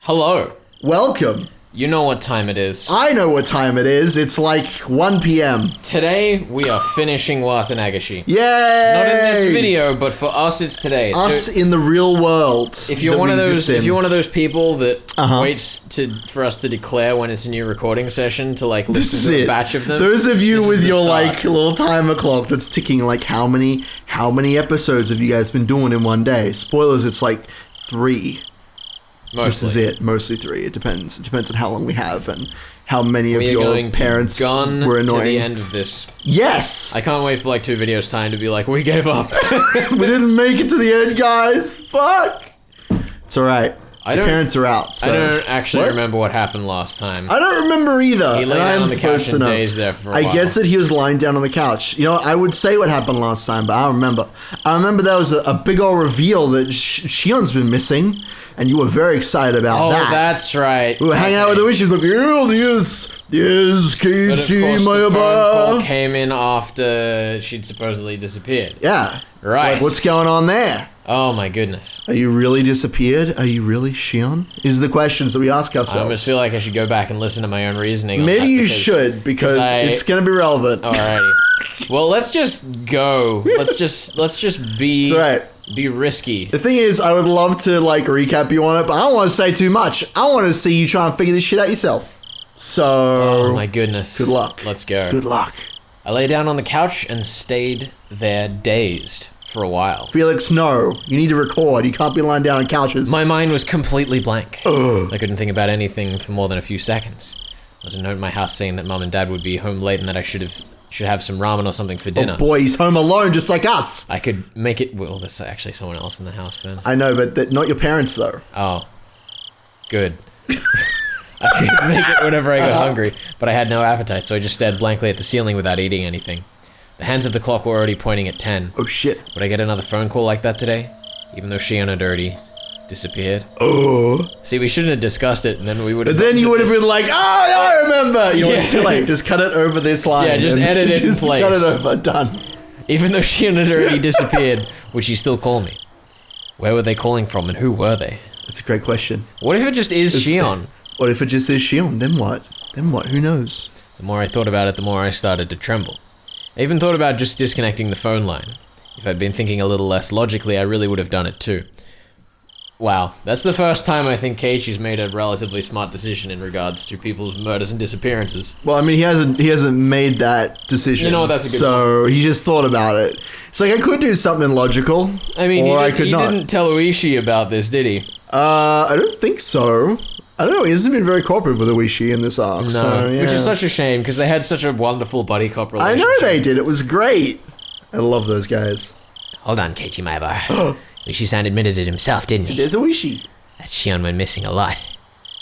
Hello. Welcome. You know what time it is. I know what time it is. It's like 1 p.m. Today, we are finishing Higurashi. Yay! Not in this video, but for us, it's today. Us in the real world. If you're one of those people that waits for us to declare when it's a new recording session to like listen to a batch of them. Those of you with your like little timer clock that's ticking like how many episodes have you guys been doing in one day? Spoilers, it's like 3. Mostly. This is it. Mostly 3. It depends. It depends on how long we have and how many of your parents were annoying. To the end of this. Yes! I can't wait for like 2 videos time to be like, we gave up. We didn't make it to the end, guys. Fuck. It's alright. My parents are out. So. I don't actually remember what happened last time. I don't remember either. He lay down on the couch and dazed there for a while. I guess that he was lying down on the couch. You know, I would say what happened last time, but I don't remember. I remember there was a big old reveal that Shion's been missing. And you were very excited about that. Oh, that's right. We were hanging out with the wishes like, yes, Keiichi, my phone call call came in after she'd supposedly disappeared. Yeah. Right. Like, what's going on there? Oh, my goodness. Are you really disappeared? Are you really Shion? Is the questions that we ask ourselves. I almost feel like I should go back and listen to my own reasoning on Maybe you should, because it's going to be relevant. Alrighty. Well, let's just go. Let's just be... That's right. Be risky. The thing is, I would love to like recap you on it, but I don't want to say too much. I want to see you try and figure this shit out yourself. So... Oh my goodness. Good luck. Let's go. Good luck. I lay down on the couch and stayed there dazed for a while. Felix, no. You need to record. You can't be lying down on couches. My mind was completely blank. I couldn't think about anything for more than a few seconds. There was a note in my house saying that Mom and Dad would be home late and that I should have some ramen or something for dinner. Oh boy, he's home alone just like us. I could make it... Well, there's actually someone else in the house, Ben. I know, but not your parents, though. Oh. Good. I could make it whenever I got hungry, but I had no appetite, so I just stared blankly at the ceiling without eating anything. The hands of the clock were already pointing at 10. Oh, shit. Would I get another phone call like that today? Even though Shion had already disappeared? Oh. See, we shouldn't have discussed it, and then we would have... But then you would have been like, oh, I remember! You know, it's too late. Just cut it over this line. Yeah, just edit it in place. Just cut it over. Done. Even though Shion had already disappeared, would she still call me? Where were they calling from, and who were they? That's a great question. What if it just is Shion? What if it just is Shion? Then what? Then what? Who knows? The more I thought about it, the more I started to tremble. I even thought about just disconnecting the phone line. If I'd been thinking a little less logically, I really would have done it too. Wow, that's the first time I think Keiichi's made a relatively smart decision in regards to people's murders and disappearances. Well, I mean, he hasn't made that decision. You know, that's a good So point. He just thought about it. It's like, I could do something logical. I mean, or he didn't tell Uishi about this, did he? I don't think so. I don't know, he hasn't been very cooperative with Uishi in this arc. No, so, yeah. Which is such a shame, because they had such a wonderful buddy cop relationship. I know they did, it was great. I love those guys. Hold on, Keiichi Maebar. Uishi-san admitted it himself, didn't he? There's Uishi. That Shion went missing a lot.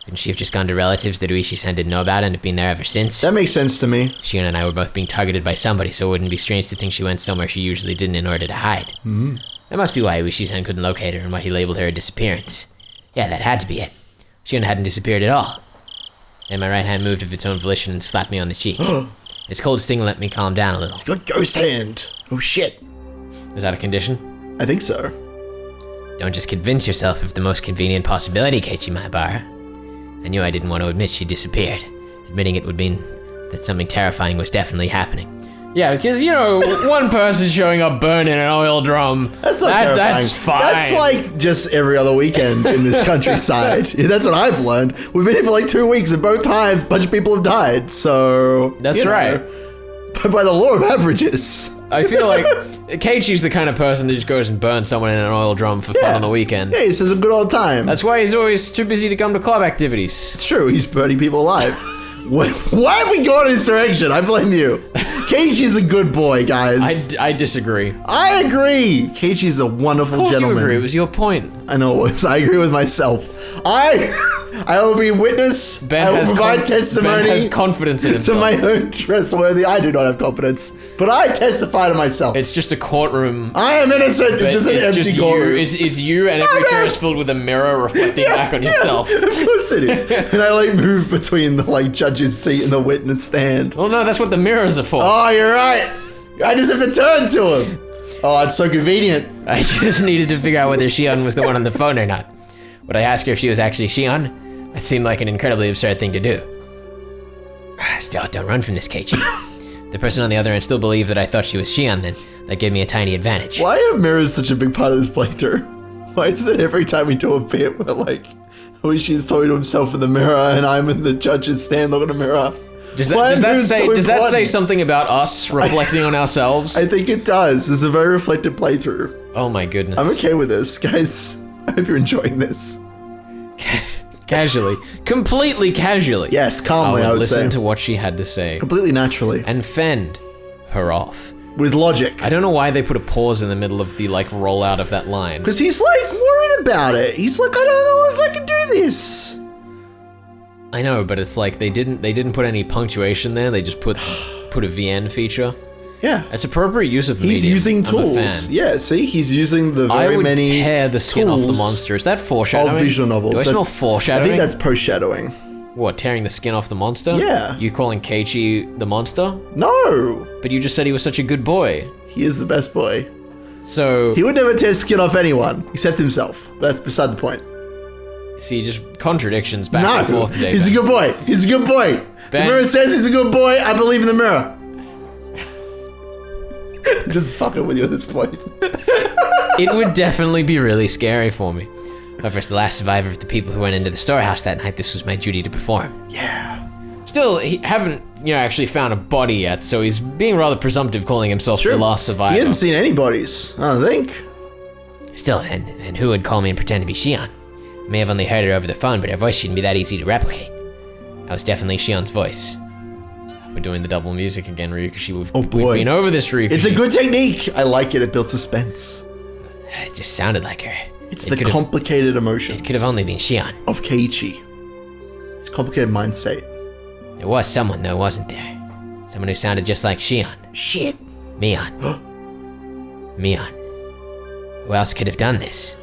Couldn't she have just gone to relatives that Uishi-san didn't know about and have been there ever since? That makes sense to me. Shion and I were both being targeted by somebody, so it wouldn't be strange to think she went somewhere she usually didn't in order to hide. Mm-hmm. That must be why Uishi-san couldn't locate her and why he labeled her a disappearance. Yeah, that had to be it. Shion hadn't disappeared at all. Then my right hand moved of its own volition and slapped me on the cheek. Its cold sting let me calm down a little. He's got ghost hand. Oh shit. Is that a condition? I think so. Don't just convince yourself of the most convenient possibility, Keiichi Maebar. I knew I didn't want to admit she disappeared. Admitting it would mean that something terrifying was definitely happening. Yeah, because, you know, one person showing up burned in an oil drum. That's not terrifying. That's fine. That's like just every other weekend in this countryside. That's what I've learned. We've been here for like 2 weeks, and both times a bunch of people have died, so... That's right. By the law of averages. I feel like Keiichi's the kind of person that just goes and burns someone in an oil drum for fun on the weekend. Yeah, he says a good old time. That's why he's always too busy to come to club activities. It's true, he's burning people alive. Why have we gone in this direction? I blame you. Keiichi's a good boy, guys. I disagree. I agree. Keiichi's a wonderful gentleman. Of course you agree. It was your point. I know it was. I agree with myself. I will be witness. Ben I will has provide testimony. Ben has confidence in to himself. my own trustworthy. I do not have confidence, but I testify to myself. It's just a courtroom. I am innocent. It's just an empty courtroom. It's you, and every chair is filled with a mirror reflecting back on yourself. Of course it is. And I like move between the like judge's seat and the witness stand. Well, no, that's what the mirrors are for. Oh, you're right. I just have to turn to him. Oh, it's so convenient. I just needed to figure out whether Shion was the one on the phone or not. Would I ask her if she was actually Shion? It seemed like an incredibly absurd thing to do. Still, don't run from this, Keiichi. The person on the other end still believed that I thought she was Shion then. That gave me a tiny advantage. Why are mirrors such a big part of this playthrough? Why is it that every time we do a bit, we're like, Hoishi's talking to himself in the mirror and I'm in the judge's stand looking at the mirror? Does that say something about us reflecting on ourselves? I think it does. This is a very reflective playthrough. Oh my goodness. I'm okay with this, guys. I hope you're enjoying this. Casually. Completely casually. Yes, calmly, I would say. Listen to what she had to say. Completely naturally. And fend her off. With logic. I don't know why they put a pause in the middle of the, like, rollout of that line. Because he's, like, worried about it. He's like, I don't know if I can do this. I know, but it's like they didn't put any punctuation there. They just put a VN feature. Yeah. It's appropriate use of medium. He's using tools. I'm a fan. Yeah, see? He's using the very many I would tear the skin off the monster. Is that foreshadowing? Of visual novels. Do I smell foreshadowing? I think that's post-shadowing. What, tearing the skin off the monster? Yeah. You calling Keiichi the monster? No! But you just said he was such a good boy. He is the best boy. So... He would never tear skin off anyone, except himself. That's beside the point. See, just contradictions back and forth today. He's a good boy. He's a good boy. Ben. The mirror says he's a good boy. I believe in the mirror. Just fucking with you at this point. It would definitely be really scary for me. However, as the last survivor of the people who went into the storehouse that night, this was my duty to perform. Yeah. Still, he haven't, actually found a body yet, so he's being rather presumptive calling himself the last survivor. He hasn't seen any bodies, I don't think. Still, and who would call me and pretend to be Shion? I may have only heard her over the phone, but her voice shouldn't be that easy to replicate. That was definitely Shion's voice. We're doing the double music again, Ryukashi. We've been over this, Ryukashi. It's a good technique. I like it. It builds suspense. It just sounded like her. It's the complicated emotions. It could have only been Shion. Of Keiichi. It's a complicated mind state. There was someone, though, wasn't there? Someone who sounded just like Shion. Shit. Mion. Mion. Who else could have done this?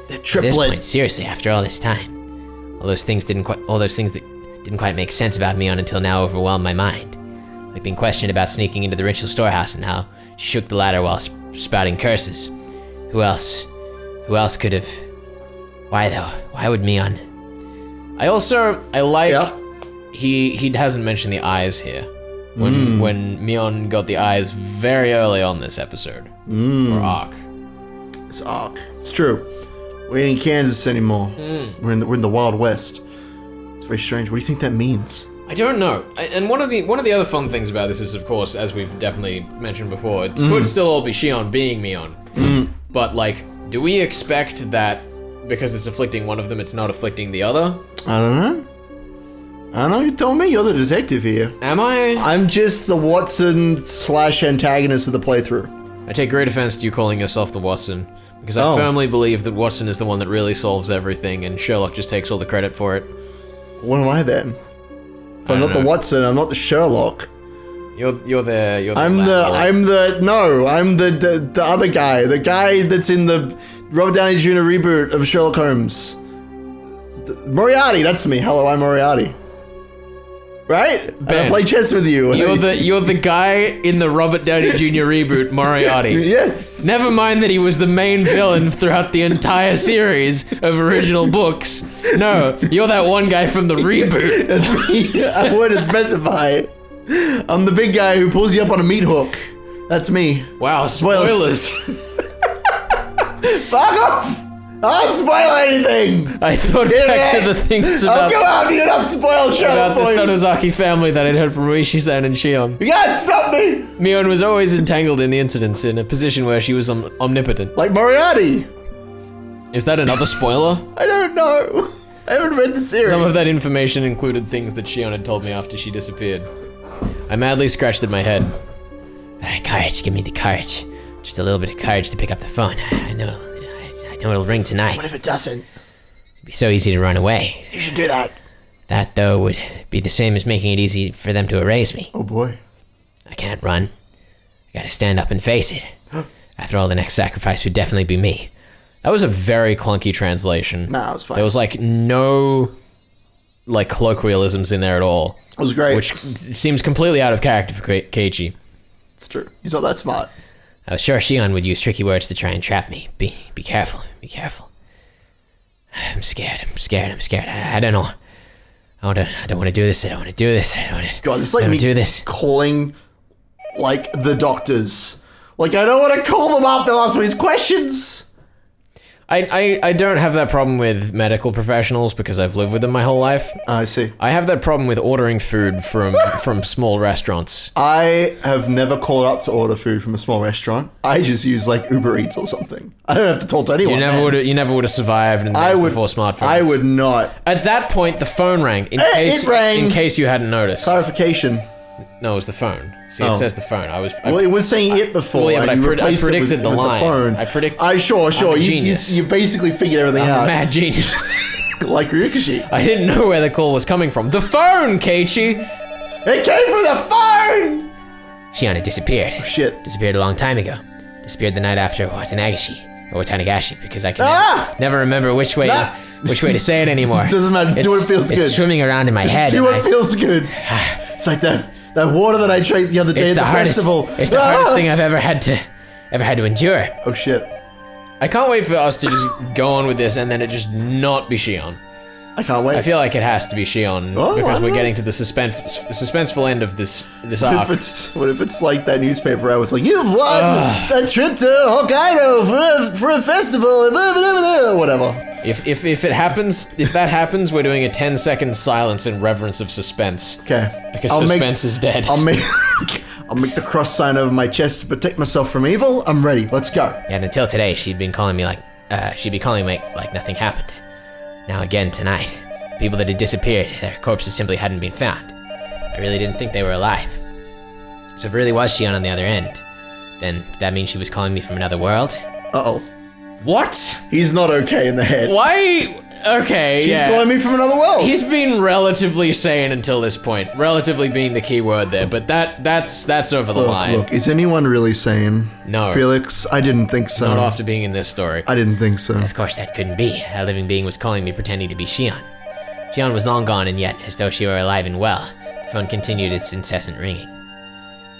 They're At triplet. this point, seriously, after all this time. All those things that didn't quite make sense about Mion until now overwhelmed my mind. Like being questioned about sneaking into the ritual storehouse and how she shook the ladder while spouting curses. Who else could have... Why though? Why would Mion? I like... Yeah. He hasn't mentioned the eyes here. When Mion got the eyes very early on this episode. Or arc. It's arc. It's true. We ain't in Kansas anymore. We're in the Wild West. It's very strange. What do you think that means? I don't know. And one of the other fun things about this is, of course, as we've definitely mentioned before, it could still all be Shion being Mion. But, like, do we expect that because it's afflicting one of them, it's not afflicting the other? I don't know. You told me. You're the detective here. Am I? I'm just the Watson / antagonist of the playthrough. I take great offense to you calling yourself the Watson, because I firmly believe that Watson is the one that really solves everything, and Sherlock just takes all the credit for it. What am I then? If I'm not the Watson, I'm not the Sherlock. You're the I'm the other guy. The guy that's in the Robert Downey Jr. reboot of Sherlock Holmes. Moriarty, that's me. Hello, I'm Moriarty. Right? Ben, I play chess with you. You're the guy in the Robert Downey Jr. reboot, Moriarty. Yes. Never mind that he was the main villain throughout the entire series of original books. No, you're that one guy from the reboot. That's me. I wouldn't specify. I'm the big guy who pulls you up on a meat hook. That's me. Wow, spoilers. Fuck off! I'll spoil anything! I thought back to the things about... I'll go after you and I'll spoil Sherlock about for the you. Sonozaki family that I'd heard from Rishi-san and Shion. You guys stop me! Mion was always entangled in the incidents in a position where she was omnipotent. Like Moriarty! Is that another spoiler? I don't know. I haven't read the series. Some of that information included things that Shion had told me after she disappeared. I madly scratched at my head. Courage, give me the courage. Just a little bit of courage to pick up the phone. I know it'll ring tonight. What if it doesn't? It'd be so easy to run away. You should do that. That, though, would be the same as making it easy for them to erase me. Oh boy. I can't run. I gotta stand up and face it. After all, the next sacrifice would definitely be me. That was a very clunky translation. Nah, it was fine. There was, like, no, like, colloquialisms in there at all. It was great. Which seems completely out of character for Keiichi. It's true. He's not that smart. I was sure Shion would use tricky words to try and trap me. Be careful, be careful. I'm scared. I don't know. I don't want to do this. I don't want to do this. I don't want to. God, it's like me do this. calling, like, the doctors. Like, I don't want to call them up. They'll ask me these questions. I don't have that problem with medical professionals because I've lived with them my whole life. I see. I have that problem with ordering food from small restaurants. I have never called up to order food from a small restaurant. I just use, like, Uber Eats or something. I don't have to talk to anyone. You never would have survived in the days before smartphones. I would not. At that point, the phone rang. It rang. In case you hadn't noticed. Clarification. No, it was the phone. See, it says the phone. Well, it was saying it before. Well, yeah, but I replaced it predicted with the line. phone. Sure. I'm a genius. You basically figured everything I'm out. a mad genius. Like Higurashi. I didn't know where the call was coming from. The phone, Keiichi! It came from the phone! Shion had disappeared. Oh, shit. Disappeared a long time ago. Disappeared the night after Tanagashi, because I can never remember which way to say it anymore. It doesn't matter. Just do what feels good. It's swimming around in my head. Do what feels good. It's like that water that I drank the other day at the festival. It's the hardest thing I've ever had to endure. Oh shit. I can't wait for us to just go on with this and then it just not be Shion. I can't wait. I feel like it has to be Shion because we're getting to the suspenseful end of this arc. What if it's like that newspaper I was like, you've won a trip to Hokkaido for a festival, blah, blah, blah, blah, whatever. If that happens, we're doing a 10-second silence in reverence of suspense. Okay. Because suspense is dead. I'll make the cross sign over my chest to protect myself from evil. I'm ready. Let's go. Yeah, and until today, she'd be calling me like nothing happened. Now again tonight, people that had disappeared, their corpses simply hadn't been found. I really didn't think they were alive. So if it really was Shion on the other end, then that means she was calling me from another world? Uh-oh. What? He's not okay in the head. Why? Okay, She's calling me from another world. He's been relatively sane until this point. Relatively being the key word there, but that's over the line. Look, is anyone really sane? No. Felix, I didn't think so. Not after being in this story. I didn't think so. Of course that couldn't be. A living being was calling me pretending to be Shion. Shion was long gone, and yet, as though she were alive and well, the phone continued its incessant ringing.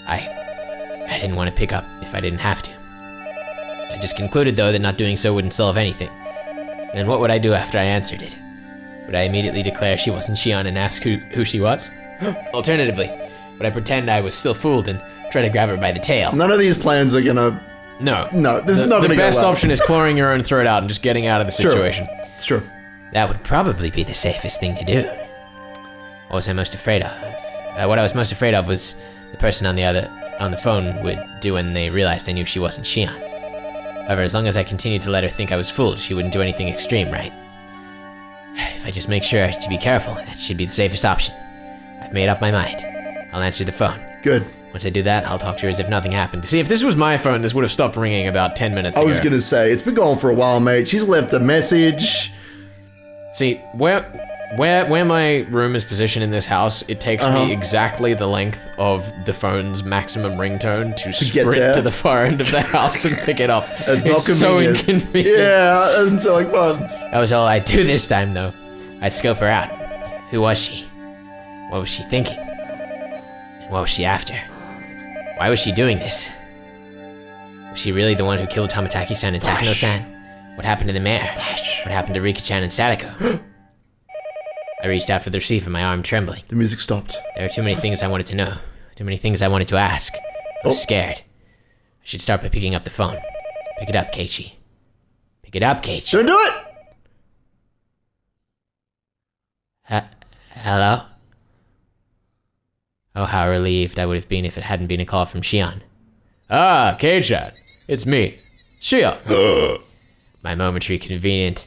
I didn't want to pick up if I didn't have to. I just concluded, though, that not doing so wouldn't solve anything. And what would I do after I answered it? Would I immediately declare she wasn't Shion and ask who she was? Alternatively, would I pretend I was still fooled and try to grab her by the tail? None of these plans are gonna... No, this is not gonna go well. The best option is clawing your own throat out and just getting out of the situation. It's true. That would probably be the safest thing to do. What was I most afraid of? What I was most afraid of was the person on the phone would do when they realized I knew she wasn't Shion. However, as long as I continued to let her think I was fooled, she wouldn't do anything extreme, right? If I just make sure to be careful, that should be the safest option. I've made up my mind. I'll answer the phone. Good. Once I do that, I'll talk to her as if nothing happened. See, if this was my phone, this would have stopped ringing about 10 minutes ago. I was gonna say, it's been going for a while, mate. She's left a message. See, where my room is positioned in this house, it takes me exactly the length of the phone's maximum ringtone to sprint to the far end of the house and pick it up. It's not convenient. So inconvenient. Yeah, that doesn't sound like fun. That was all I'd do this time, though. I'd scope her out. Who was she? What was she thinking? And what was she after? Why was she doing this? Was she really the one who killed Tomataki-san and Takano-san? What happened to the mayor? What happened to Rika-chan and Sadako? I reached out for the receiver, my arm trembling. The music stopped. There were too many things I wanted to know. Too many things I wanted to ask. I was scared. I should start by picking up the phone. Pick it up, Keiichi. Pick it up, Keiichi. Don't do it! Hello? Oh, how relieved I would have been if it hadn't been a call from Shion. Ah, Keiichi. It's me, Shion. My momentary convenient,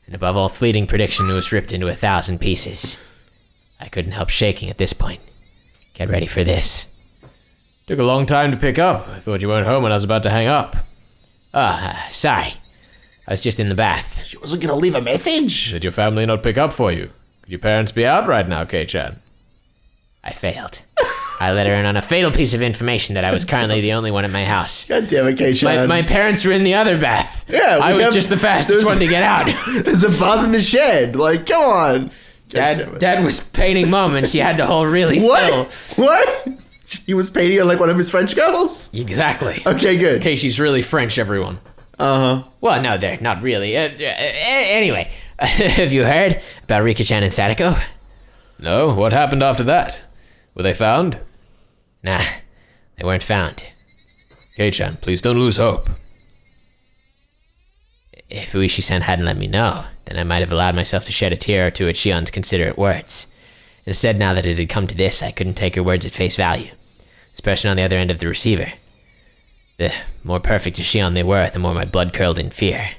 and above all fleeting prediction was ripped into 1,000 pieces. I couldn't help shaking at this point. Get ready for this. Took a long time to pick up. I thought you weren't home when I was about to hang up. Sorry. I was just in the bath. She wasn't gonna leave a message? Did your family not pick up for you? Could your parents be out right now, Kei-chan? I failed. I let her in on a fatal piece of information that I was currently the only one at my house. God damn it, Kei-chan. My parents were in the other bath. Yeah, I was just the fastest one to get out. There's a bath in the shed. Like, come on. Dad was painting Mom, and she had to hold really still. What? He was painting like one of his French girls? Exactly. Okay, good. Okay, she's really French, everyone. Uh-huh. Well, no, they're not really. Anyway, have you heard about Rika-chan and Sadako? No? What happened after that? Were they found? Nah, they weren't found. Kei-chan, please don't lose hope. If Uishi-san hadn't let me know, then I might have allowed myself to shed a tear or two at Shion's considerate words. Instead, now that it had come to this, I couldn't take her words at face value. This person on the other end of the receiver. The more perfect to Shion they were, the more my blood curled in fear.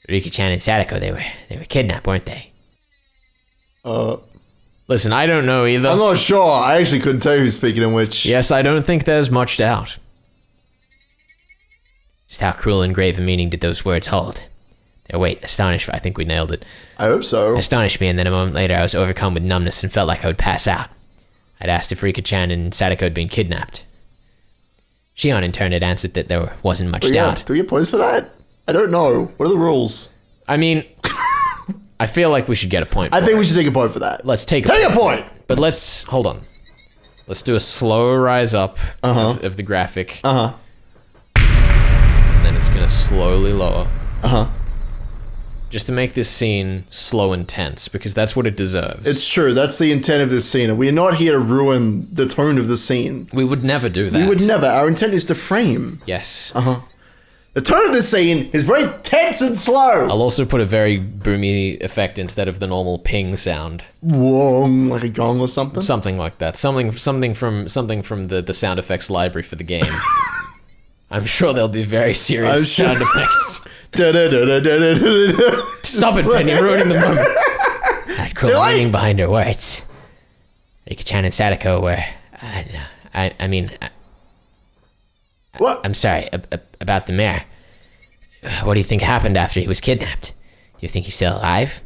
Riki-chan and Sadako, they were kidnapped, weren't they? Listen, I don't know either. I'm not sure. I actually couldn't tell you who's speaking in which. Yes, I don't think there's much doubt. Just how cruel and grave a meaning did those words hold? Their weight astonished me. I think we nailed it. I hope so. Astonished me, and then a moment later I was overcome with numbness and felt like I would pass out. I'd asked if Rika-chan and Sadako had been kidnapped. Shion, in turn, had answered that there wasn't much doubt. Do we get points for that? I don't know. What are the rules? I mean, I feel like we should get a point. I think we should take a point for that. Let's take a point. But let's hold on. Let's do a slow rise up of the graphic. And then it's gonna slowly lower. Just to make this scene slow and tense, because that's what it deserves. It's true. That's the intent of this scene. We're not here to ruin the tone of the scene. We would never do that. We would never. Our intent is to frame. Yes. The tone of this scene is very tense and slow. I'll also put a very boomy effect instead of the normal ping sound. Whoa, like a gong or something? Something like that. Something from the sound effects library for the game. I'm sure there'll be very serious sound effects. Stop it, Penny, ruining the moment. That cruel meaning behind her words. Rika-chan and Sadako were... I mean... What? I'm sorry, about the mayor. What do you think happened after he was kidnapped? Do you think he's still alive?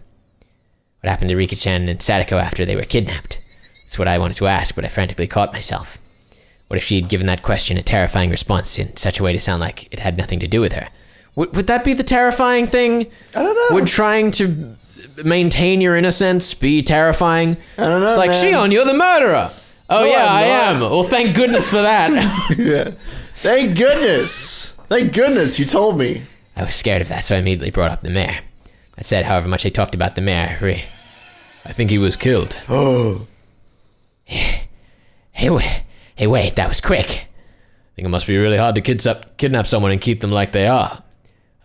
What happened to Rika-chan and Sadako after they were kidnapped? That's what I wanted to ask, but I frantically caught myself. What if she'd given that question a terrifying response in such a way to sound like it had nothing to do with her? Would that be the terrifying thing? I don't know. Would trying to maintain your innocence be terrifying? I don't know, It's like, man. Shion, you're the murderer! Oh No, yeah, I'm I not. am. Well, thank goodness for that. Yeah. Thank goodness. Thank goodness you told me. I was scared of that, so I immediately brought up the mayor. I said however much they talked about the mayor. I think he was killed. Oh. Hey, wait, that was quick. I think it must be really hard to kidnap someone and keep them like they are.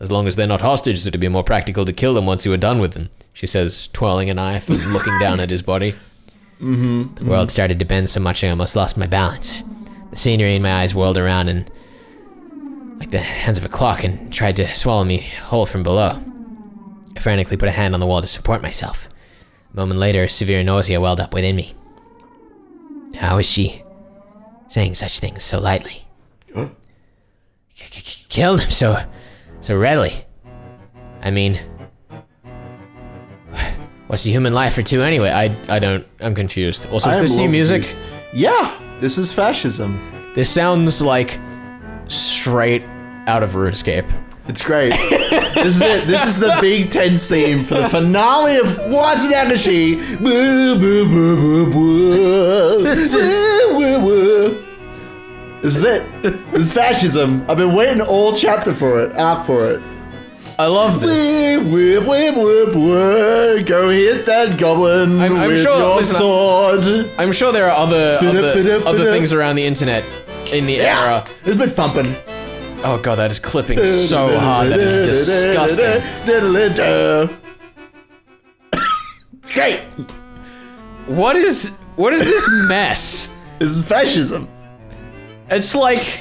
As long as they're not hostages, it'd be more practical to kill them once you were done with them, she says, twirling a knife and looking down at his body. The world started to bend so much I almost lost my balance. The scenery in my eyes whirled around and like the hands of a clock and tried to swallow me whole from below. I frantically put a hand on the wall to support myself. A moment later, severe nausea welled up within me. How is she saying such things so lightly? Killed him so readily. I mean, what's a human life for two anyway? I'm confused. Also, I is am this a new little music? confused. Yeah, this is fascism. This sounds like straight out of RuneScape. It's great. This is it. This is the big tense theme for the finale of Watching Higurashi. This is it. This is fascism. I've been waiting all chapter for it, arc for it. I love this. Go hit that goblin I'm with sure- your listen, sword. I'm sure there are other things around the internet in the era. This bit's pumping. Oh god, that is clipping so hard. That is disgusting. It's great. What is this mess? This is fascism. It's like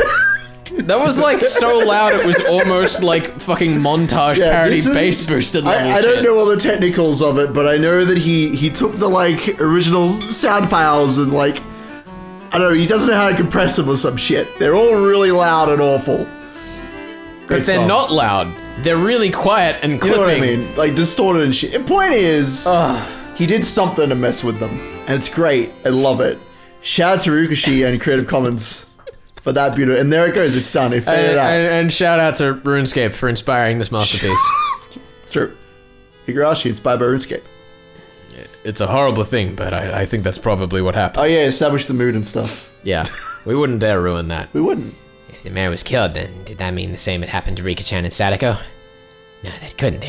that was like so loud it was almost like fucking montage parody this is- bass boosted level I don't shit. know all the technicals of it, but I know that he took the like original sound files and like I don't know, he doesn't know how to compress them or some shit. They're all really loud and awful. But they're not loud. They're really quiet and You clipping. know what I mean? Like distorted and shit. The point is, he did something to mess with them, and it's great. I love it. Shout out to Higurashi and Creative Commons for that beautiful. And there it goes. It's done. It faded out. And shout out to RuneScape for inspiring this masterpiece. It's true. Higurashi inspired by RuneScape. It's a horrible thing, but I think that's probably what happened. Oh yeah, establish the mood and stuff. Yeah, we wouldn't dare ruin that. We wouldn't. If the mayor was killed, then did that mean the same had happened to Rika-chan and Sadako? No, they couldn't.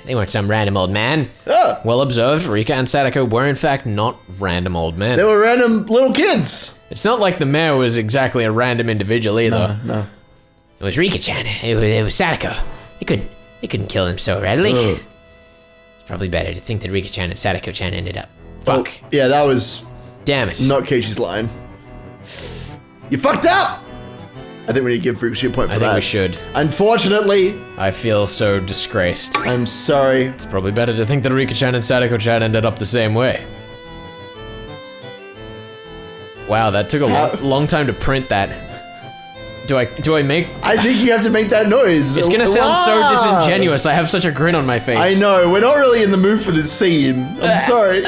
They weren't some random old man. Ah, Well observed, Rika and Sadako were in fact not random old men. they were random little kids. It's not like the mayor was exactly a random individual either. No. It was Rika-chan. It was Sadako. They couldn't kill him so readily. Ugh. It's probably better to think that Rika-chan and Sadako-chan ended up. Oh, Fuck. yeah, that was Damn it. not Keiichi's line. You fucked up! I think we need to give Fukushi a point for I that. think we should. Unfortunately, I feel so disgraced. I'm sorry. It's probably better to think that Rika-chan and Sadako-chan ended up the same way. Wow, that took a long time to print that. Do I make... I think you have to make that noise. It's gonna sound so Wow. disingenuous. I have such a grin on my face. I know, we're not really in the mood for this scene. I'm sorry.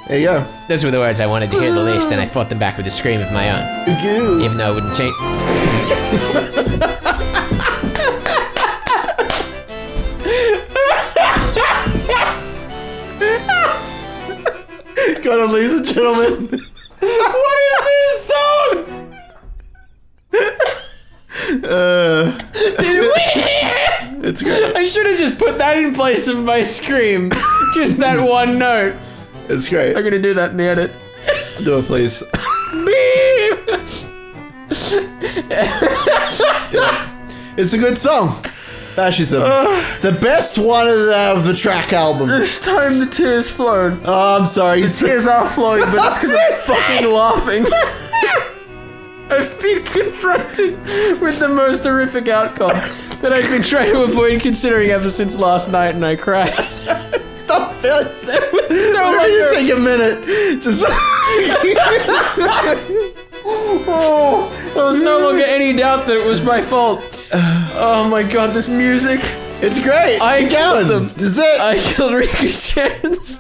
There you go. Those were the words I wanted to hear the least, and I fought them back with a scream of my own. Goo. Even though it wouldn't change. Got him, ladies and gentlemen. What is this song? Did we hear? It's great. I should have just put that in place of my scream. Just that one note. It's great. I'm gonna do that in the edit. Do it, please. Beep. It's a good song. Fascism. The best one of the track album. This time the tears flowed. Oh, I'm sorry. Tears are flowing, but it's because I'm fucking laughing. I've been confronted with the most horrific outcome that I've been trying to avoid considering ever since last night, and I cried. Stop, Felix. No We're gonna longer- take a minute. Just. Oh, there was no longer any doubt that it was my fault. Oh my god, this music. It's great. I Keep killed going. them. Is it? I killed Rika-chan's.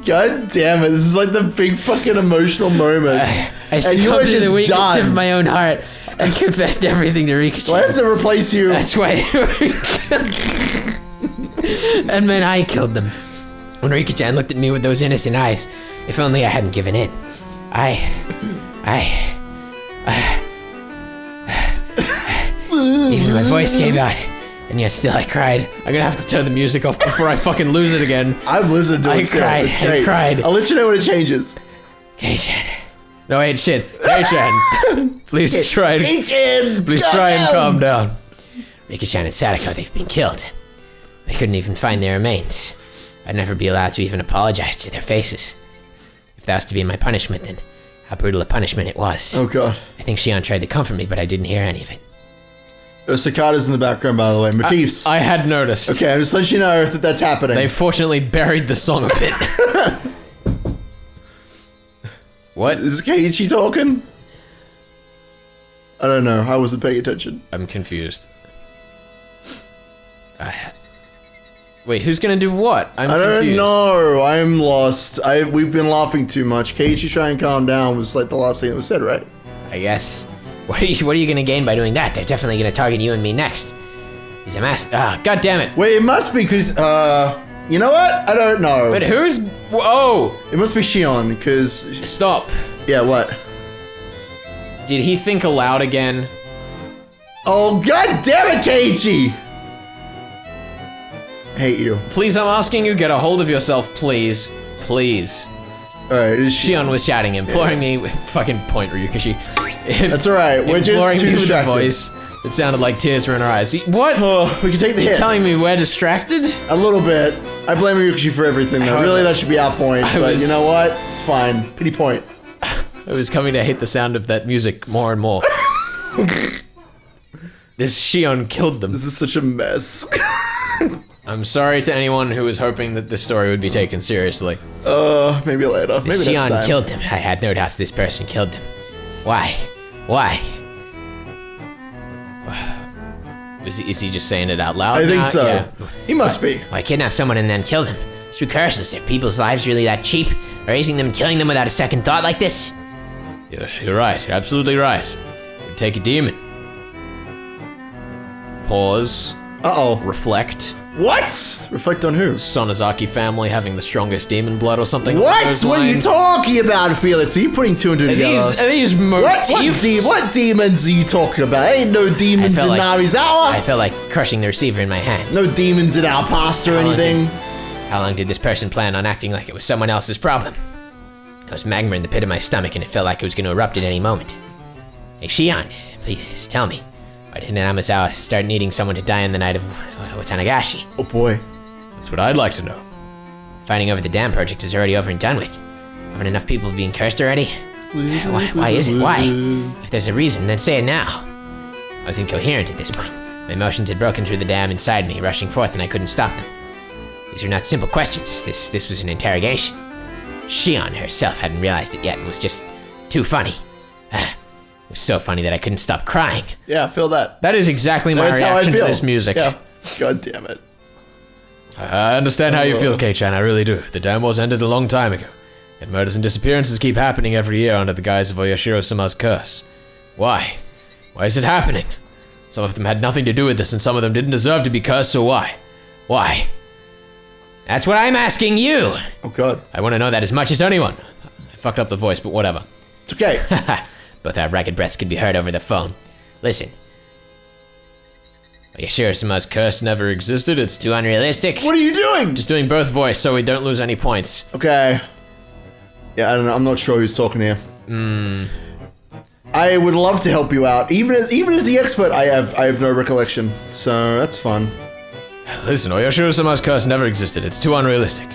God damn it. This is like the big fucking emotional moment. I And you succumbed are to the just weakness done. of my own heart and confessed everything to Do I Rika-chan. have to replace you? That's why. And then I killed them. When Rika-chan looked at me with those innocent eyes, if only I hadn't given in. Even my voice gave out, and yet still I cried. I'm gonna have to turn the music off before I fucking lose it again. I'm listening to I it still. cried, It's I great. cried. I'll let you know when it changes. Kei-chan. No, wait, shit. Hey, Shan. Please try and, Kei-chan, please calm try and down. calm down. Rika-chan and Sadako, they've been killed. They couldn't even find their remains. I'd never be allowed to even apologize to their faces. If that was to be my punishment, then how brutal a punishment it was. Oh god. I think Shion tried to comfort me, but I didn't hear any of it. There's cicadas in the background, by the way. Motifs. I had noticed. Okay, I'm just letting you know that that's happening. They fortunately buried the song a bit. What? Is Keiichi talking? I don't know. I wasn't paying attention. I'm confused. Wait, who's gonna do what? I'm I don't confused. know. I'm lost. We've been laughing too much. Keiichi try and calm down was like the last thing that was said, right? I guess. What are you gonna gain by doing that? They're definitely gonna target you and me next. He's a mask. God damn it. Wait, it must be because, you know what? I don't know. But who's... Oh! It must be Shion, because, Stop. yeah, what? Did he think aloud again? Oh, god damn it, Keiichi! Hate you. Please, I'm asking you, get a hold of yourself, please. Please. Alright, is she? Shion was shouting, imploring me with fucking point, Ryukishi. That's alright, we're Imploring just too me with a distracted. voice. It sounded like tears were in her eyes. What? Oh, we can take the You're hit. telling me we're distracted? A little bit. I blame Ryukishi for everything, though. I- Really, that should be our point. I But was- you know what? It's fine. Pity point. I was coming to hate the sound of that music more and more. This Shion killed them. This is such a mess. I'm sorry to anyone who was hoping that this story would be taken seriously. Maybe later. Maybe next Shion time. killed them. I had no doubts this person killed them. Why? Why? Is he just saying it out loud? I think now? so. Yeah. He must be. Why kidnap someone and then kill them? It's curses. Are people's lives really that cheap? Raising them and killing them without a second thought like this? You're right. You're absolutely right. It'd take a demon. Pause. Uh-oh. Reflect. What? Reflect on who? Sonozaki family having the strongest demon blood or something. along What? those What are you lines. talking about, Felix? Are you putting two and two together? Are these motifs? What demons are you talking about? Ain't no demons in Narizawa. I felt like crushing the receiver in my hand. No demons in our past or anything. How long did this person plan on acting like it was someone else's problem? I was magma in the pit of my stomach and it felt like it was going to erupt at any moment. Hey, Shion, please tell me. Why didn't Amazawa start needing someone to die on the night of Watanagashi? Oh boy. That's what I'd like to know. Fighting over the dam project is already over and done with. Haven't enough people being cursed already? Why is it? Why? If there's a reason, then say it now. I was incoherent at this point. My emotions had broken through the dam inside me, rushing forth, and I couldn't stop them. These are not simple questions. This was an interrogation. Shion herself hadn't realized it yet and was just too funny. It was so funny that I couldn't stop crying. Yeah, I feel that. That is exactly my reaction to this music. Yeah. God damn it. I understand how you feel, Kei-chan, I really do. The dam wars ended a long time ago. Yet murders and disappearances keep happening every year under the guise of Oyashiro-sama's curse. Why? Why is it happening? Some of them had nothing to do with this and some of them didn't deserve to be cursed, so why? Why? That's what I'm asking you! Oh god. I want to know that as much as anyone. I fucked up the voice, but whatever. It's okay. Both our ragged breaths could be heard over the phone. Listen. Are you sure Sama's curse never existed? It's too unrealistic. What are you doing? Just doing both voice so we don't lose any points. Okay. Yeah, I don't know. I'm not sure who's talking here. I would love to help you out. Even as the expert, I have no recollection. So that's fun. Listen, Oyashiro-sama's curse never existed. It's too unrealistic.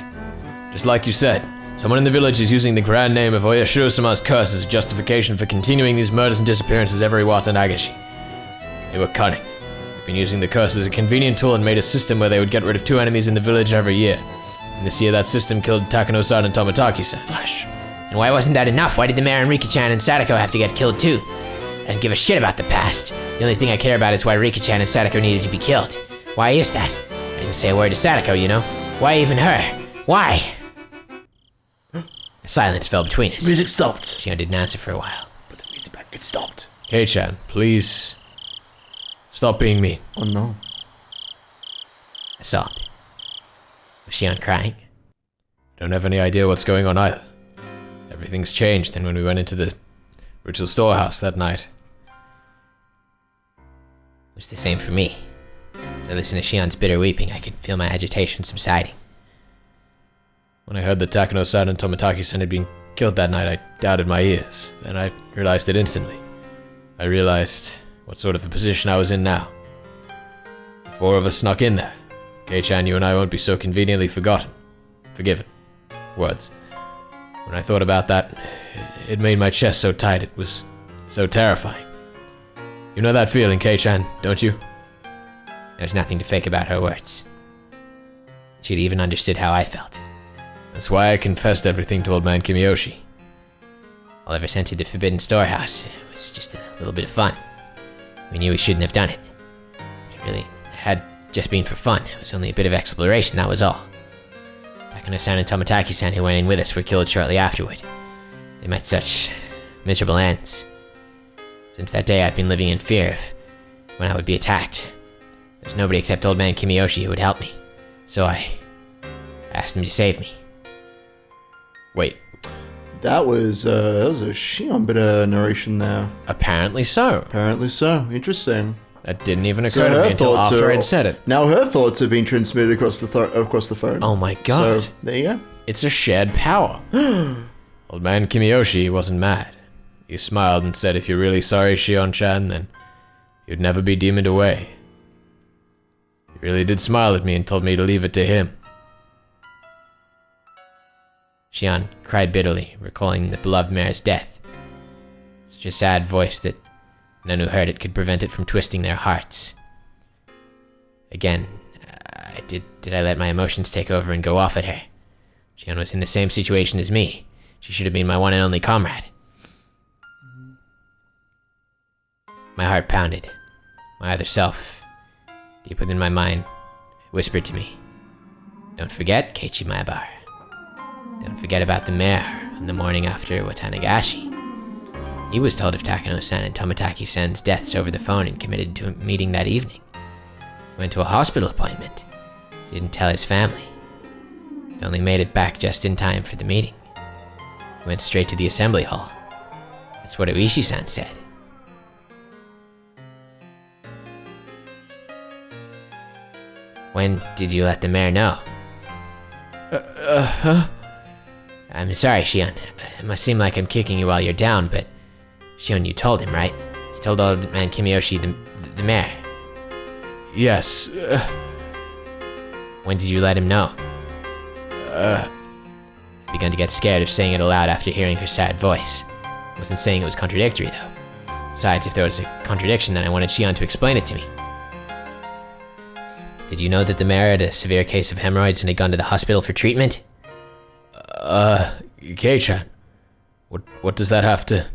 Just like you said, someone in the village is using the grand name of Oyashiro-sama's curse as a justification for continuing these murders and disappearances every Watanagashi. They were cunning. They've been using the curse as a convenient tool and made a system where they would get rid of 2 enemies in the village every year. And this year that system killed Takano-san and Toмотaki-san. Flash. And why wasn't that enough? Why did the mayor and Rika-chan and Sadako have to get killed too? I don't give a shit about the past. The only thing I care about is why Rika-chan and Sadako needed to be killed. Why is that? I didn't say a word to Sadako, you know? Why even her? Why? A silence fell between us. Music stopped. Shion didn't answer for a while. But the music back, it stopped. Kei-chan, please stop being mean. Oh no. I sobbed. Was Shion crying? I don't have any idea what's going on either. Everything's changed than when we went into the ritual storehouse that night. It was the same for me. As I listened to Shion's bitter weeping, I could feel my agitation subsiding. When I heard that Takano-san and Toмотaki-san had been killed that night, I doubted my ears. Then I realized it instantly. I realized what sort of a position I was in now. The 4 of us snuck in there. Kei-chan, you and I won't be so conveniently forgiven. Words. When I thought about that, it made my chest so tight, it was so terrifying. You know that feeling, Kei-chan, don't you? There's nothing to fake about her words. She'd even understood how I felt. That's why I confessed everything to old man Kimiyoshi. All ever sent to the forbidden storehouse, it was just a little bit of fun. We knew we shouldn't have done it. It really had just been for fun. It was only a bit of exploration, that was all. Takano-san and Toмотaki-san, who went in with us, were killed shortly afterward. They met such miserable ends. Since that day, I've been living in fear of when I would be attacked. There's nobody except old man Kimiyoshi who would help me. So I asked him to save me. Wait, That was a Shion bit of narration there. apparently so. Apparently so. Interesting. That didn't even So occur to her me until thoughts after are- I'd said it. Now her thoughts have been transmitted across the phone. Oh my god. So there you go. It's a shared power. Old man Kimiyoshi wasn't mad. He smiled and said if you're really sorry, Shion-chan, then you'd never be demoned away. He really did smile at me and told me to leave it to him. Shion cried bitterly, recalling the beloved mare's death. Such a sad voice that none who heard it could prevent it from twisting their hearts. Again, did I let my emotions take over and go off at her? Shion was in the same situation as me. She should have been my one and only comrade. My heart pounded. My other self, deep within my mind, whispered to me, "Don't forget, Keiichi Maebara. Don't forget about the mayor on the morning after Watanagashi. He was told of Takano-san and Toмотaki-san's deaths over the phone and committed to a meeting that evening. He went to a hospital appointment. didn't tell his family. He only made it back just in time for the meeting. He went straight to the assembly hall. That's what Oishi-san said. When did you let the mayor know? I'm sorry, Shion. It must seem like I'm kicking you while you're down, but Shion, you told him, right? You told old man Kimiyoshi, the mayor. Yes. When did you let him know? I began to get scared of saying it aloud after hearing her sad voice. I wasn't saying it was contradictory, though. Besides, if there was a contradiction, then I wanted Shion to explain it to me. Did you know that the mayor had a severe case of hemorrhoids and had gone to the hospital for treatment? Kei-chan, what does that have to...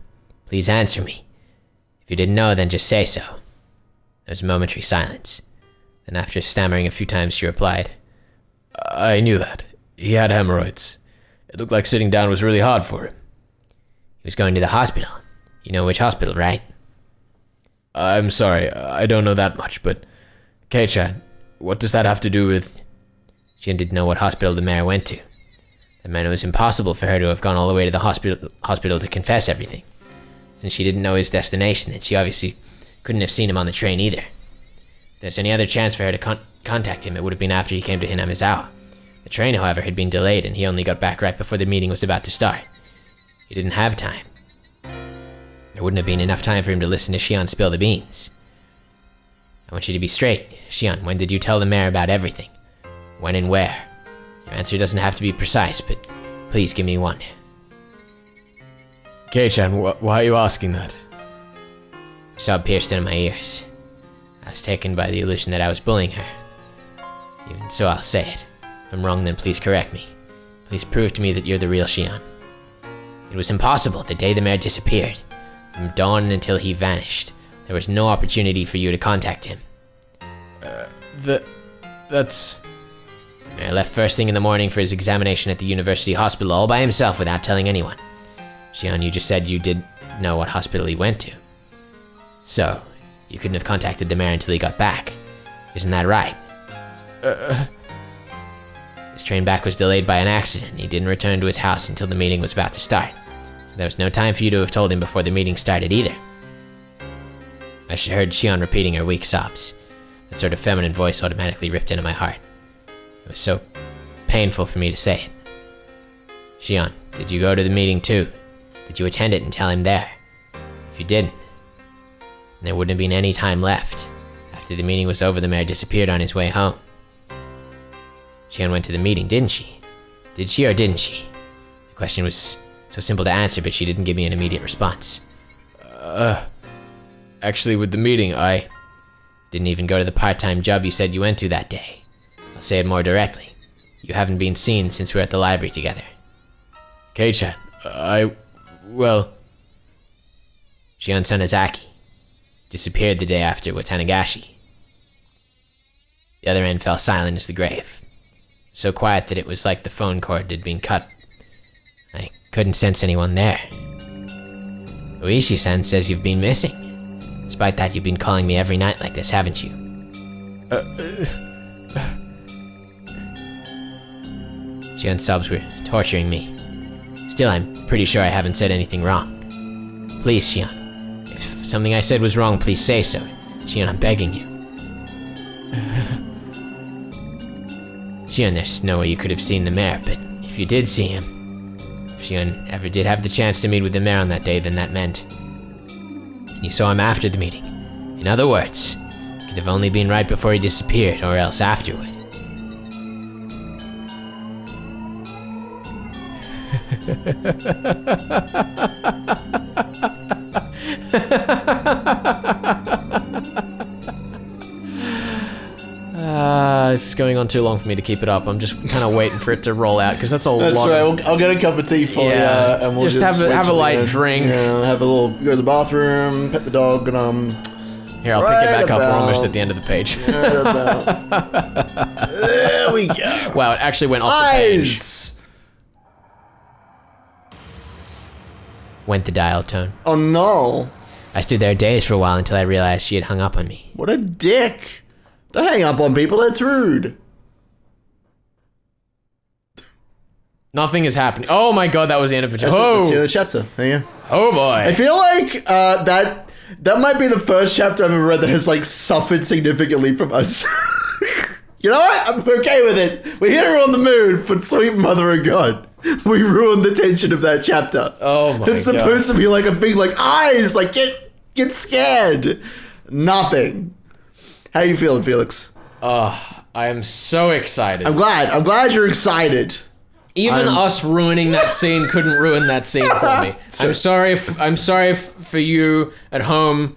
Please answer me. If you didn't know, then just say so. There was a momentary silence. Then after stammering a few times, she replied, I knew that. He had hemorrhoids. It looked like sitting down was really hard for him. He was going to the hospital. You know which hospital, right? I'm sorry, I don't know that much, but... Kei-chan, what does that have to do with... Shion didn't know what hospital the mayor went to. That meant it was impossible for her to have gone all the way to the hospital to confess everything. Since she didn't know his destination, and she obviously couldn't have seen him on the train either. If there's any other chance for her to contact him, it would have been after he came to Hinamizawa. The train, however, had been delayed, and he only got back right before the meeting was about to start. He didn't have time. There wouldn't have been enough time for him to listen to Shion spill the beans. I want you to be straight. Shion, when did you tell the mayor about everything? When and where? Your answer doesn't have to be precise, but please give me one. Kei-chan, why are you asking that? I saw it pierced into my ears. I was taken by the illusion that I was bullying her. Even so, I'll say it. If I'm wrong, then please correct me. Please prove to me that you're the real Shion. It was impossible the day the mayor disappeared. From dawn until he vanished, there was no opportunity for you to contact him. That's... I left first thing in the morning for his examination at the university hospital all by himself without telling anyone. Shion, you just said you didn't know what hospital he went to. So, you couldn't have contacted the mayor until he got back. Isn't that right? His train back was delayed by an accident, and he didn't return to his house until the meeting was about to start. So there was no time for you to have told him before the meeting started either. I heard Shion repeating her weak sobs. That sort of feminine voice automatically ripped into my heart. It was so painful for me to say it. Shion, did you go to the meeting too? Did you attend it and tell him there? If you didn't, then there wouldn't have been any time left. After the meeting was over, the mayor disappeared on his way home. Shion went to the meeting, didn't she? Did she or didn't she? The question was so simple to answer, but she didn't give me an immediate response. Actually, with the meeting, I... Didn't even go to the part-time job you said you went to that day. I'll say it more directly. You haven't been seen since we were at the library together. Kei-chan, well... Shion Sonozaki disappeared the day after with Tanagashi. The other end fell silent as the grave. So quiet that it was like the phone cord had been cut. I couldn't sense anyone there. Oishi-san says you've been missing. Despite that, you've been calling me every night like this, haven't you? Shion's sobs were torturing me. Still, I'm pretty sure I haven't said anything wrong. Please, Shion. If something I said was wrong, please say so. Shion, I'm begging you. Shion, there's no way you could have seen the mayor, but if you did see him, if Shion ever did have the chance to meet with the mayor on that day, then that meant you saw him after the meeting. In other words, it could have only been right before he disappeared, or else afterward. This is going on too long for me to keep it up. I'm just kind of waiting for it to roll out, because that's a lot. That's right. I'll get a cup of tea for you, and we'll just have a light drink. Yeah, have a little, go to the bathroom, pet the dog, and Here, I'll pick it back up. We're almost at the end of the page. There we go. Wow, it actually went off the page. Went the dial tone. Oh no. I stood there dazed for a while until I realized she had hung up on me. What a dick. Don't hang up on people, that's rude. Nothing is happening. Oh my god, that was the end of the chapter. That's the end Oh, of the chapter. There you go. oh boy. I feel like that might be the first chapter I've ever read that has like suffered significantly from us. You know what? I'm okay with it. We're here on the mood, but sweet mother of God, we ruined the tension of that chapter. Oh my It's god. supposed to be like a big like eyes, like get scared. Nothing. How you feeling, Felix? I am so excited. I'm glad you're excited. Even us ruining that scene couldn't ruin that scene for me. I'm sorry. I'm sorry for you at home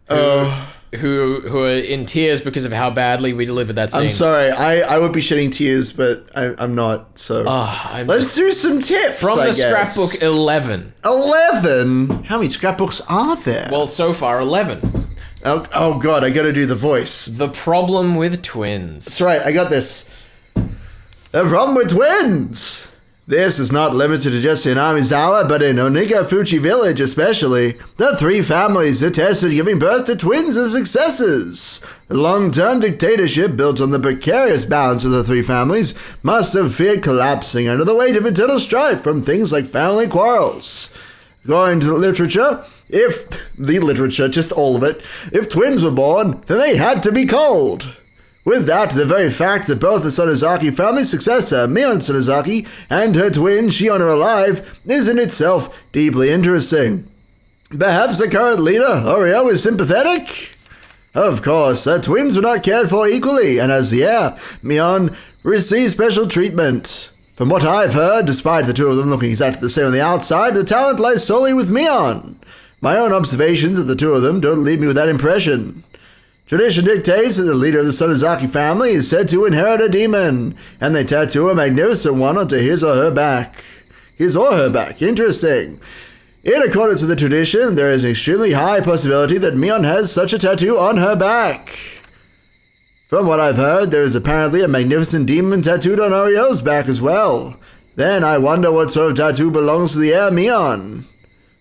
who are in tears because of how badly we delivered that scene. I'm sorry. I would be shedding tears, but I'm not. So let's do some tips From I the guess. scrapbook 11. 11. How many scrapbooks are there? Well, so far 11. Oh God, I gotta do the voice. The problem with twins. That's right. I got this. The problem with twins. This is not limited to just in Amizawa, but in Onikafuchi village especially. The three families attested giving birth to twins as successes. The long-term dictatorship built on the precarious balance of the three families must have feared collapsing under the weight of internal strife from things like family quarrels. According to the literature, just all of it, if twins were born, then they had to be culled. With that, the very fact that both the Sonozaki family successor, Mion Sonozaki, and her twin, Shion, are alive is in itself deeply interesting. Perhaps the current leader, Oreo, is sympathetic? Of course, the twins were not cared for equally, and as the heir, Mion received special treatment. From what I've heard, despite the two of them looking exactly the same on the outside, the talent lies solely with Mion. My own observations of the two of them don't leave me with that impression. Tradition dictates that the leader of the Sonozaki family is said to inherit a demon, and they tattoo a magnificent one onto his or her back. Interesting. In accordance with the tradition, there is an extremely high possibility that Mion has such a tattoo on her back. From what I've heard, there is apparently a magnificent demon tattooed on Orio's back as well. Then I wonder what sort of tattoo belongs to the heir Mion.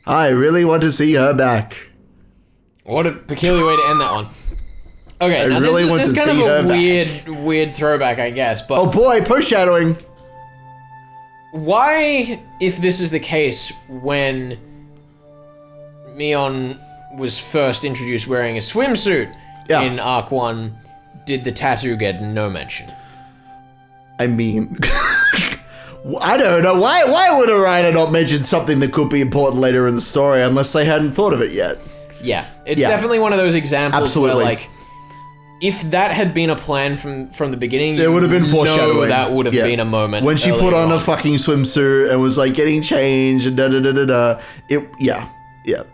I really want to see her back. What a peculiar way to end that one. Okay, now really want this to is kind see of her a weird throwback, I guess, but Oh boy, foreshadowing. why, if this is the case, when Mion was first introduced wearing a swimsuit in Arc 1, did the tattoo get no mention? I mean, I don't know. Why would a writer not mention something that could be important later in the story unless they hadn't thought of it yet? Yeah, it's definitely one of those examples Absolutely. where, like, if that had been a plan from the beginning, There would have been foreshadowing. No, that would have been a moment when she put on a fucking swimsuit and was like getting changed and da da da da da. Yeah.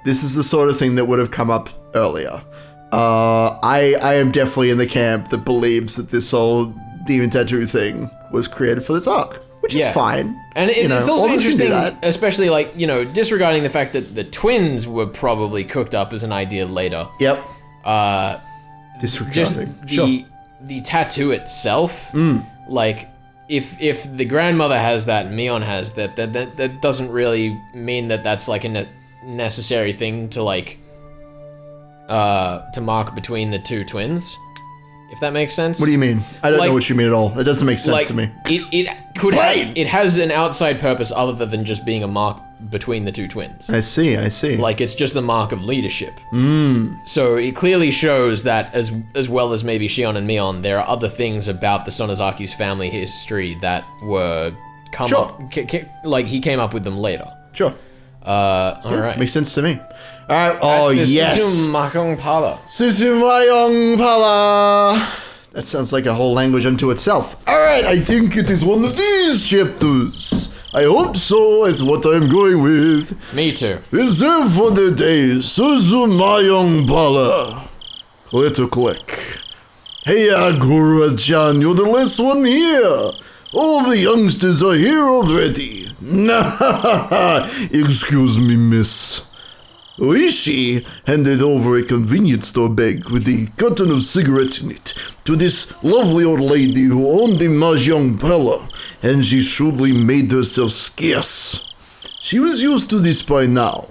This is the sort of thing that would have come up earlier. I am definitely in the camp that believes that this whole demon tattoo thing was created for this arc, which is fine. And it's also authors can do interesting, that. especially like, disregarding the fact that the twins were probably cooked up as an idea later. Yep. Just Disregarding. the tattoo itself, like if the grandmother has that, and Mion has that doesn't really mean that that's like a necessary thing to like to mark between the two twins, if that makes sense. What do you mean? I don't Like- know what you mean at all. That doesn't make sense Like to me. it could Explain! it has an outside purpose other than just being a mark between the two twins. I see. Like it's just the mark of leadership. So it clearly shows that as well as maybe Shion and Mion, there are other things about the Sonozaki's family history that were like he came up with them later. Sure. All right. Makes sense to me. All right. Oh, yes. Suzumakong Pala. Suzumayong Pala. That sounds like a whole language unto itself. All right. I think it is one of these chapters. I hope so, is what I'm going with. Me too. Reserve for the day, Suzumayong Pala. Click. Hey, Higurashi, you're the last one here. All the youngsters are here already. Nah, excuse me, miss. Oishi handed over a convenience store bag with a carton of cigarettes in it to this lovely old lady who owned the Mahjong parlor, and she shrewdly made herself scarce. She was used to this by now.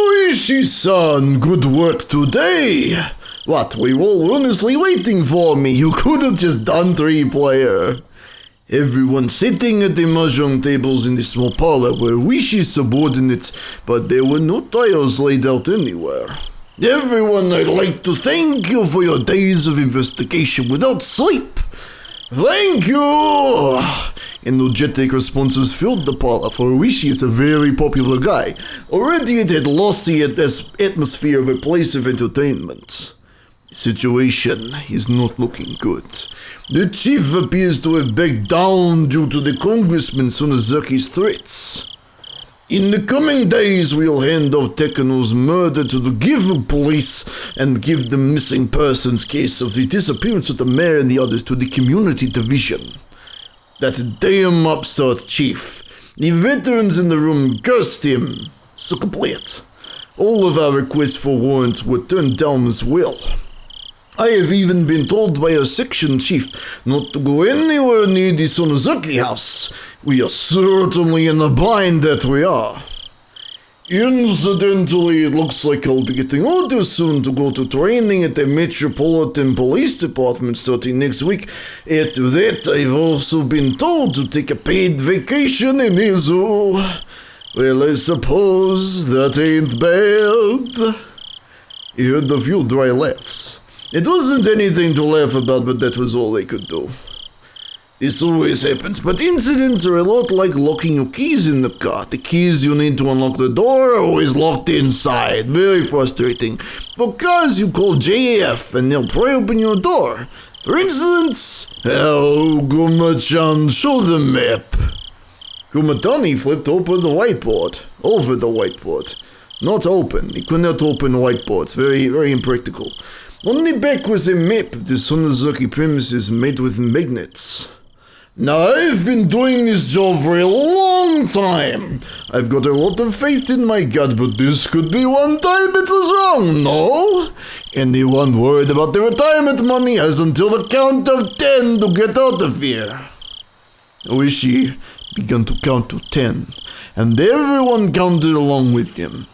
Oishi-san, good work today. What were you all earnestly waiting for me? You could have just done 3-player. Everyone sitting at the mahjong tables in the small parlor were Wishy's subordinates, but there were no tiles laid out anywhere. Everyone, I'd like to thank you for your days of investigation without sleep. Thank you! Energetic responses filled the parlor, for Wishy is a very popular guy. Already it had lost the atmosphere of a place of entertainment. The situation is not looking good. The chief appears to have backed down due to the Congressman Sonozaki's threats. In the coming days, we'll hand off Tekano's murder to the Gifu police and give the missing persons case of the disappearance of the mayor and the others to the community division. That damn upstart chief. The veterans in the room cursed him. So complete. All of our requests for warrants were turned down as well. I have even been told by our section chief not to go anywhere near the Sonozaki house. We are certainly in the bind that we are. Incidentally, it looks like I'll be getting orders soon to go to training at the Metropolitan Police Department starting next week. After that, I've also been told to take a paid vacation in Izu. Well, I suppose that ain't bad. He heard a few dry laughs. It wasn't anything to laugh about, but that was all they could do. This always happens, but incidents are a lot like locking your keys in the car. The keys you need to unlock the door are always locked inside. Very frustrating. For cars, you call JF and they'll pry open your door. For instance, oh, Guma-chan, show the map. Kumatani flipped open the whiteboard. Over the whiteboard. Not open. He could not open whiteboards. Very, very impractical. On the back was a map of the Sonozaki premises made with magnets. Now, I've been doing this job for a long time. I've got a lot of faith in my gut, but this could be one time it was wrong, no? Anyone worried about the retirement money has until the count of 10 to get out of here. Oishi began to count to 10, and everyone counted along with him.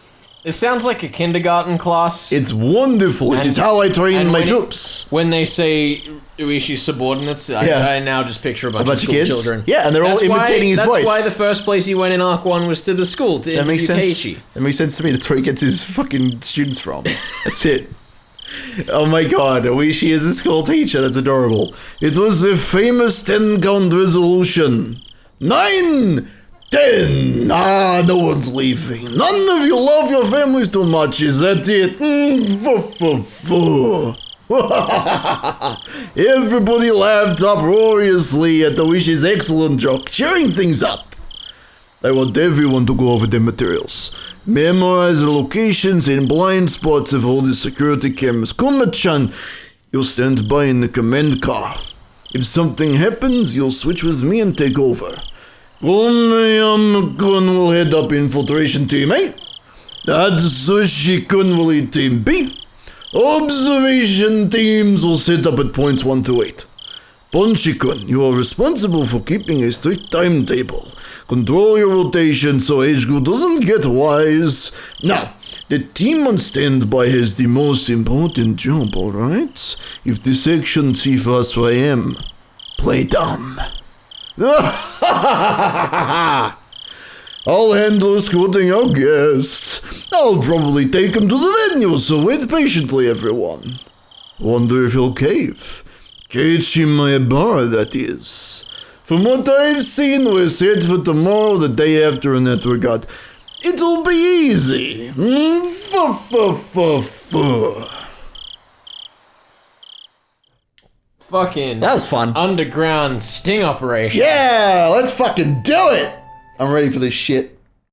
It sounds like a kindergarten class. It's wonderful. It is how I train my troops. When they say Ueshi's subordinates, I now just picture a bunch of school kids. Children. Yeah, and they're all imitating his voice. That's why the first place he went in Arc 1 was to the school to interview Keiichi. That makes sense to me. That's where he gets his fucking students from. That's it. Oh my god, Ueshi is a school teacher. That's adorable. It was the famous 10-count resolution. 9! 10! Ah, no one's leaving. None of you love your families too much, is that it? Everybody laughed uproariously at the Wish's excellent joke, cheering things up. I want everyone to go over their materials. Memorize the locations and blind spots of all the security cameras. Kuma-chan, you'll stand by in the command car. If something happens, you'll switch with me and take over. Onayama-kun will head up infiltration team A. Atsushi-kun will lead team B. Observation teams will set up at points 1 to 8. Ponchi-kun, you are responsible for keeping a strict timetable. Control your rotation so H-Gu doesn't get wise. Now, the team on standby has the most important job, alright? If the section chief asks who I am, play dumb. I'll handle escorting our guests. I'll probably take him to the venue, so wait patiently, everyone. Wonder if he'll cave. Keiichi Maebara, that is. From what I've seen, we're set for tomorrow, the day after in that regard. It'll be easy. Fucking that was fun. Underground sting operation. Yeah, let's fucking do it. I'm ready for this shit.